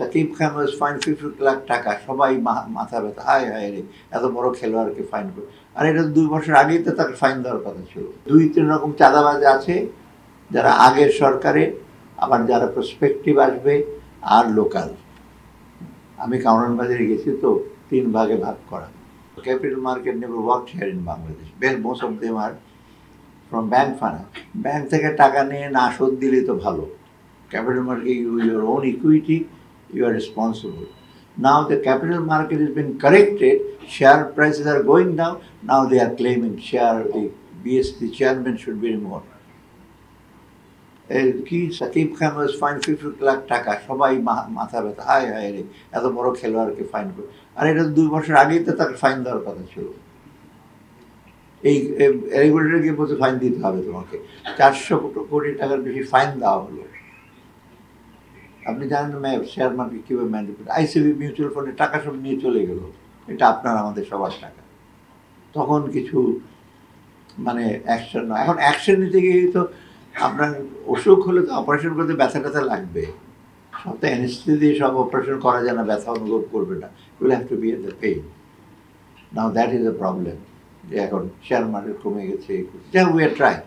Shakib Khan was fine 50 lakh টাকা, সবাই মাথা ব্যথা, হায় হায় রে এত বড় খেলোয়াড়কে ফাইন করে। আর এটা 2 বছর আগেই তো তাকে ফাইন দেওয়ার কথা ছিল। 2-3 রকম চাঁদাবাজ আছে, যারা আগের সরকারে, আবার যারা প্রসপেক্টিভ আসবে, আর লোকাল। আমি কাউরান বাজারে গেছি তো, 3 ভাগে ভাগ করা। Capital market never worked here in Bangladesh. Most of them are from bank finance. Bank থেকে টাকা নিয়ে না শোধ দিলেই তো ভালো। Capital market, you use your own equity, you are responsible. Now the capital market has been corrected, share prices are going down, now they are claiming the BSC chairman should be removed. কি Shakib Khan was fine 50 lakh টাকা, সবাই মাথা ব্যথা, হায় হায় রে এত বড় খেলোয়াড়কে fine করে। আর এটা 2 বছর আগেই তো তাকে ফাইন দেওয়ার কথা ছিল। এই রেগুলেটরকে বলতে ফাইন দিতে হবে তোমাকে, 400 কোটি টাকার বেশি ফাইন দেওয়া হলো। আপনি জানেন না শেয়ার মার্কেট কীভাবে ম্যানিপুলেট, আইসিবি মিউচুয়াল ফান্ডে টাকা সব নিয়ে চলে গেল, এটা আপনার আমাদের সবার টাকা। তখন কিছু অ্যাকশন নয়। এখন অ্যাকশন নিতে গিয়ে তো আপনার অসুখ হলে তো অপারেশন করতে ব্যথা ট্যাথা লাগবে, সব তো অ্যানেস্থেসিয়া দিয়ে সব অপারেশন করা যায় না, ব্যথা অনুভব করবে না, will have to be at the pain. Now that is the problem, যে এখন শেয়ার মার্কেট কমে গেছে। We are trying,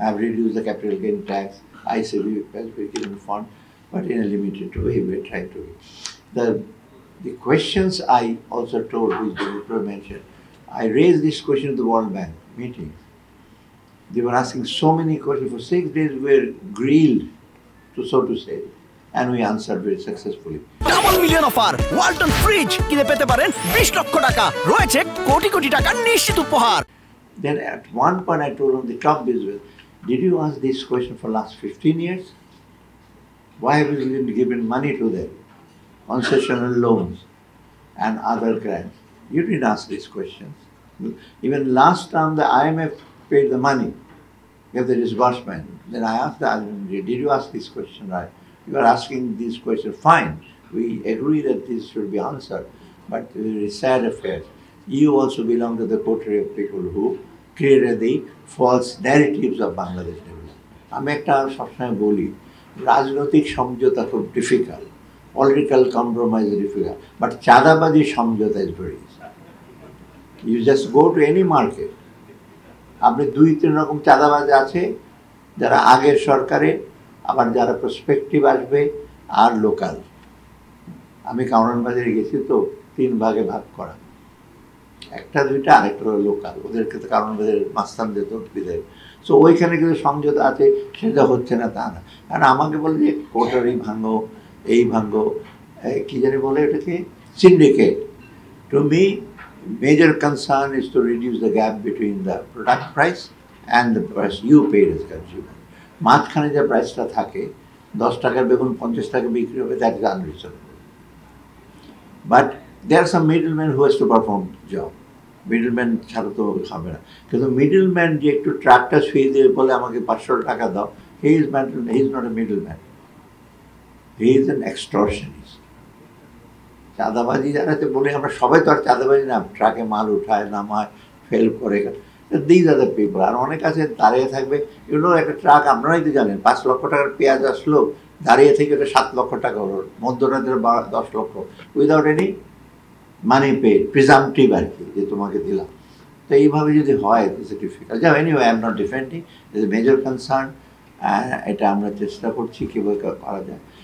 I have reduced the capital gain tax, ICB fund, but in a limited way we are trying to. The questions I also told, which the doctor mentioned, I raised this question at the World Bank meeting. They were asking so many questions. For 6 days we were grilled, so to say, and we answered very successfully. Double million offer Walton fridge কিনে পেতে পারেন 20 লক্ষ টাকা, রয়েছে কোটি কোটি টাকার নিশ্চিত উপহার। Then at one point I told them, the top business, did you ask this question for last 15 years? Why have you been given money to them? Concessional loans and other grants. You didn't ask these questions. Even last time the IMF paid the money, gave the disbursement. Then I asked the IMF, did you ask this question right? You are asking this question, fine. We agree that this should be answered. But it is a sad affair. You also belong to the coterie of people who created the false narratives of Bangladesh development. আমি একটা সবসময় বলি, রাজনৈতিক সমঝোতা খুব difficult, political compromise difficult, but চাঁদাবাজি সমঝোতা is very easy. You just go to any market, আপনি 2-3 রকম চাঁদাবাজ আছে, যারা আগের সরকারে, আবার যারা প্রসপেক্টিভ আসবে, আর লোকাল। আমি কাউরান বাজারে গেছি তো, 3 ভাগে ভাগ করা, একটা দুইটা, আরেকটা হলো লোকাল। ওদেরকে তো কারণ ওদের মাস্তান দিত বিদায়। সো ওইখানে কিন্তু সমঝোতা আছে, সেটা হচ্ছে না তা না। কারণ আমাকে বলে যে কোটারি ভাঙো, এই ভাঙো, কী জানি বলে এটাকে, syndicate. To me major concern is to reduce the gap between the product price and the price you paid as consumer. মাঝখানে যে প্রাইসটা থাকে, 10 টাকার বেগুন 50 টাকা বিক্রি হবে, that is unreasonable. But there are some middlemen who has to perform job. Middleman ছাড়া তো হবে না। কিন্তু মিডলম্যান যে একটু ট্রাকটা শুয়ে দিয়ে বলে আমাকে 500 টাকা দাও, he is not a middleman, he is an extortionist. চাঁদাবাজি যারা বলে, আমরা সবাই তো আর চাঁদাবাজি না, ট্রাকে মাল উঠায় নামায় ফেল করে, দিজ আর দ্য পিপল। আর অনেক আছে দাঁড়িয়ে থাকবে, এগুলো একটা ট্রাক আপনারাই তো জানেন, 5 লক্ষ টাকার পেঁয়াজ আসলো, দাঁড়িয়ে থেকে ওটা 7 লক্ষ টাকা হলো, মধ্যরাতের 10 লক্ষ, উইদাউট এনি মানি পেড, প্রিজাম্পটিভ আর কি, যে তোমাকে দিলাম। তো এইভাবে যদি হয়, ইটস ডিফিকাল্ট। যাও, anyway I am not defending, is a major concern. এটা আমরা চেষ্টা করছি কীভাবে করা যায়।